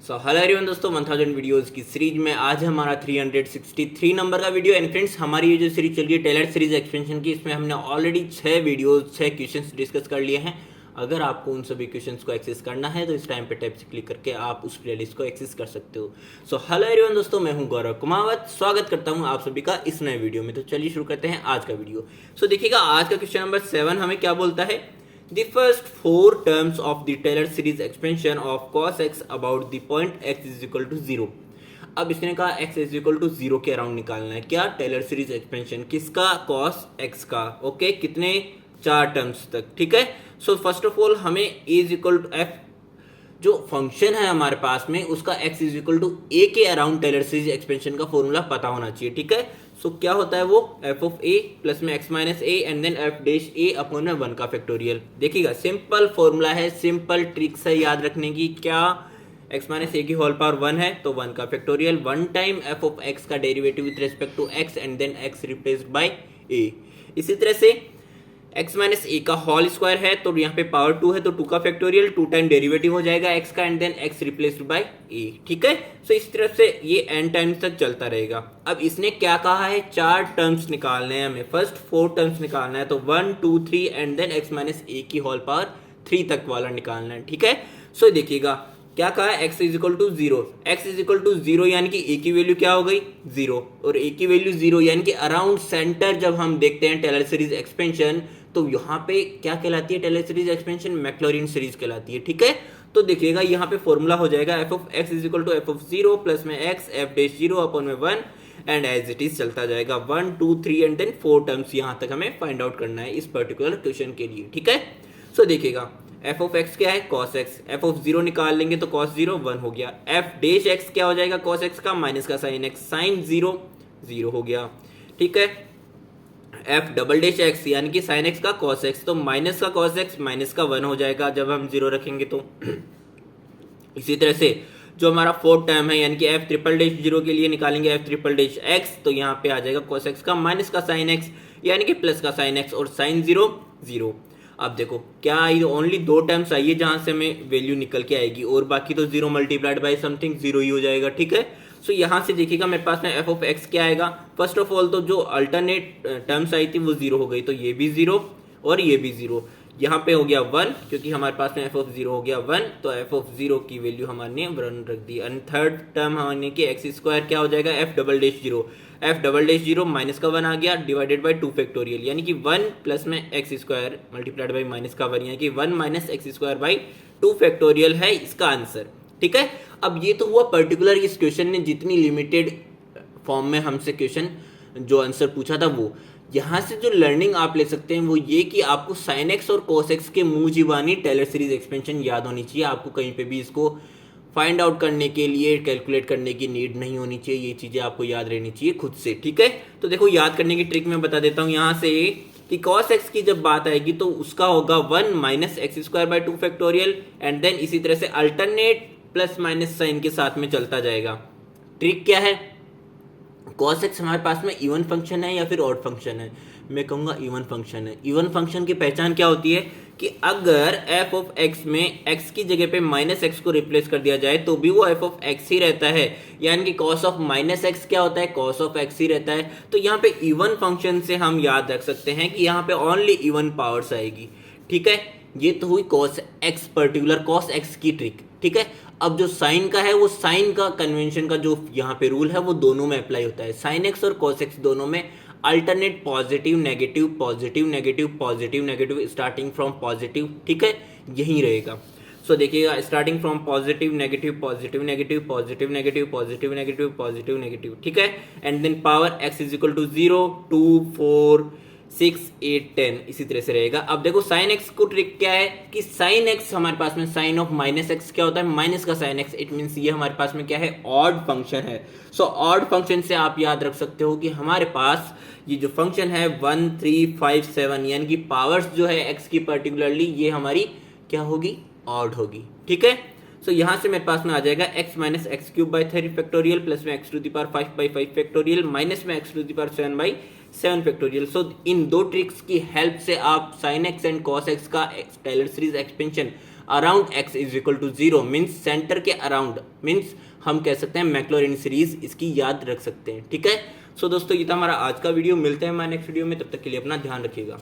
So hello everyone दोस्तों, 1000 videos की series में आज हमारा 363 नंबर का वीडियो। एंड फ्रेंड्स, हमारी ये जो सीरीज चल रही है टेलर सीरीज एक्सपेंशन की, इसमें हमने ऑलरेडी 6 वीडियोस 6 क्वेश्चंस डिस्कस कर लिए हैं। अगर आपको उन सभी क्वेश्चंस को एक्सेस करना है तो इस टाइम पे टैब से क्लिक करके आप उस प्लेलिस्ट को एक्सेस कर सकते हो। सो हेलो एवरीवन दोस्तों, मैं हूं गौरव कुमावत, स्वागत करता हूं आप सभी का इस नए वीडियो में। तो चलिए शुरू करते हैं आज का वीडियो। सो देखिएगा, आज का क्वेश्चन नंबर 7 हमें क्या बोलता है। The first four terms of the Taylor series expansion of cos x about the point x is equal to 0। अब इसने कहा x is equal to 0 के अराउंड निकालना है। क्या? टेलर सीरीज एक्सपेंशन किसका? cos x का। ओके, कितने? 4 टर्म्स तक। ठीक है। सो फर्स्ट ऑफ ऑल हमें a is equal to f जो फंक्शन है हमारे पास में उसका x is equal to a के अराउंड टेलर सीरीज एक्सपेंशन का फॉर्मूला पता होना चाहिए। ठीक है। सो क्या होता है वो? f ऑफ a प्लस में x minus a and then f dash a upon में 1 का फैक्टोरियल। देखिएगा, सिंपल फॉर्मूला है, सिंपल ट्रिक्स है याद रखने की। क्या? x माइनस a की होल पावर 1 है तो 1 का factorial, 1 time f of x का derivative with respect to x and then x replaced by a। इसी तरह से x माइनस ए का होल स्क्वायर है तो यहाँ पे पावर 2 है तो 2 का फैक्टोरियल, 2 टाइम डेरिवेटिव हो जाएगा x का and then x replaced by a। ठीक है। सो इस तरह से ये n टाइम्स तक चलता रहेगा। अब इसने क्या कहा है? 4 टर्म्स निकालने हैं हमें। फर्स्ट 4 टर्म्स निकालना है तो 1 2 3 एंड देन x माइनस ए की होल पावर 3 तक वाला निकालना है। ठीक है। सो देखिएगा क्या कहा है? x is equal to 0। x is equal to 0 यानी कि a की वैल्यू क्या हो गई? 0, और a की वैल्यू 0 यानी कि अराउंड सेंटर जब हम देखते हैं टेलर सीरीज एक्सपेंशन तो यहाँ पे क्या कहलाती है Taylor series expansion? Maclaurin series कहलाती है। ठीक है। तो देखिएगा यहाँ पे फॉर्मूला हो जाएगा f of x is equal to f of 0 plus में x f डैश 0 अपॉन में 1 एंड एज इट इज चलता जाएगा 1 2 3 एंड देन 4 टर्म्स यहाँ तक हमें फाइंड आउट करना है इस पर्टिकुलर क्वेश्चन के लिए। ठीक है। सो देखिएगा f ऑफ x क्या है? cos x। f ऑफ 0 निकाल लेंगे तो cos 0 1 हो गया। f डैश x क्या हो जाएगा? cos x का माइनस का sin x, sin 0 0 हो गया। ठीक है। f डबल डैश x यानी कि sin x का cos x, तो माइनस का cos x माइनस का 1 हो जाएगा जब हम 0 रखेंगे तो। इसी तरह से जो हमारा फोर्थ टर्म है यानी कि f ट्रिपल डैश 0 के लिए निकालेंगे f ट्रिपल डैश x तो यहाँ पे आ जाएगा cos x का माइनस का sin x यानी कि प्लस का sin x और sin 0 0। अब देखो क्या आई? ओनली 2 टर्म्स आई है जहां से हमें वैल्यू निकल के आएगी और बाकी तो 0 मल्टीप्लाइड बाय समथिंग 0 ही हो जाएगा। ठीक है। सो यहाँ से देखिएगा मेरे पास में f ऑफ x क्या आएगा। फर्स्ट ऑफ ऑल तो जो अल्टरनेट टर्म्स आई थी वो 0 हो गई, तो ये भी 0 और ये भी 0। यहाँ पे हो गया 1 क्योंकि हमारे पास में f ऑफ 0 हो गया 1, तो f ऑफ 0 की वैल्यू हमारे 1 रख दी। एंड थर्ड टर्म हमारे कि x स्क्वायर क्या हो जाएगा? f double dash 0। f double dash 0 minus का 1 आ गया डिवाइडेड बाय 2 फैक्टोरियल यानी कि 1 प्लस में x square multiplied by minus का 1 यानी कि 1 minus x square by 2 factorial है इसका आंसर। ठीक है। अब ये तो हुआ पर्टिकुलर इस क्वेश्चन ने जितनी लिमिटेड फॉर्म में हमसे क्वेश्चन जो आंसर पूछा था वो। यहाँ से जो लर्निंग आप ले सकते हैं वो ये कि आपको sin x और cos x के मुंह जीबानी टेलर सीरीज एक्सपेंशन याद होनी चाहिए। आपको कहीं पे भी इसको फाइंड आउट करने के लिए कैलकुलेट करने की नीड नहीं होनी चाहिए, ये चीज़ें आपको याद रहनी चाहिए खुद से। ठीक है। तो देखो याद करने की ट्रिक मैं बता देता हूँ यहाँ से कि cos x की जब बात आएगी तो उसका होगा 1 minus x square by 2 factorial and then इसी तरह से अल्टरनेट प्लस माइनस साइन के साथ में चलता जाएगा। ट्रिक क्या है? cos x हमारे पास में इवन फंक्शन है या फिर ऑड फंक्शन है? मैं कहूँगा इवन फंक्शन है। इवन फंक्शन की पहचान क्या होती है कि अगर f ऑफ x में x की जगह पे माइनस एक्स को रिप्लेस कर दिया जाए तो भी वो f ऑफ x ही रहता है, यानी कि cos ऑफ माइनस एक्स क्या होता है? cos ऑफ x ही रहता है। तो यहाँ पे इवन फंक्शन से हम याद रख सकते हैं कि यहाँ पे ओनली इवन पावर्स आएगी। ठीक है। ये तो हुई cos x, particular cos x की ट्रिक। ठीक है। अब जो साइन का है वो साइन का कन्वेंशन का जो यहाँ पे रूल है वो दोनों में अप्लाई होता है। साइन एक्स और cos x दोनों में alternate positive negative positive negative positive negative starting from positive. ठीक है, यही रहेगा। सो देखिएगा starting from positive negative positive negative positive negative positive negative positive negative. ठीक है। And then power x is equal to 0 2 4 6 8 10 इसी तरह से रहेगा। अब देखो साइन एक्स को ट्रिक क्या है कि साइन एक्स हमारे पास में साइन ऑफ माइनस एक्स क्या होता है? माइनस का साइन एक्स। इट मीन्स ये हमारे पास में क्या है? ऑड फंक्शन है। सो ऑड फंक्शन से आप याद रख सकते हो कि हमारे पास ये जो फंक्शन है 1 3 5 7 यानी कि पावर्स जो है एक्स की पर्टिकुलरली ये हमारी क्या होगी? ऑड होगी। ठीक है। सो यहाँ से मेरे पास में आ जाएगा x minus x cube by 3 factorial plus में x to the power 5 by 5 factorial minus में x to the power 7 by 7 factorial. So इन दो ट्रिक्स की हेल्प से आप sin x and cos x का Taylor series expansion around x is equal to 0 means centre के around, means हम कह सकते हैं मैक्लॉरिन सीरीज, इसकी याद रख सकते हैं। ठीक है, सो दोस्तों ये था हमारा आज का वीडियो, मिलते हैं हमारे नेक्स्ट वीडियो में, तब तक के लिए अपना ध्यान रखिएगा।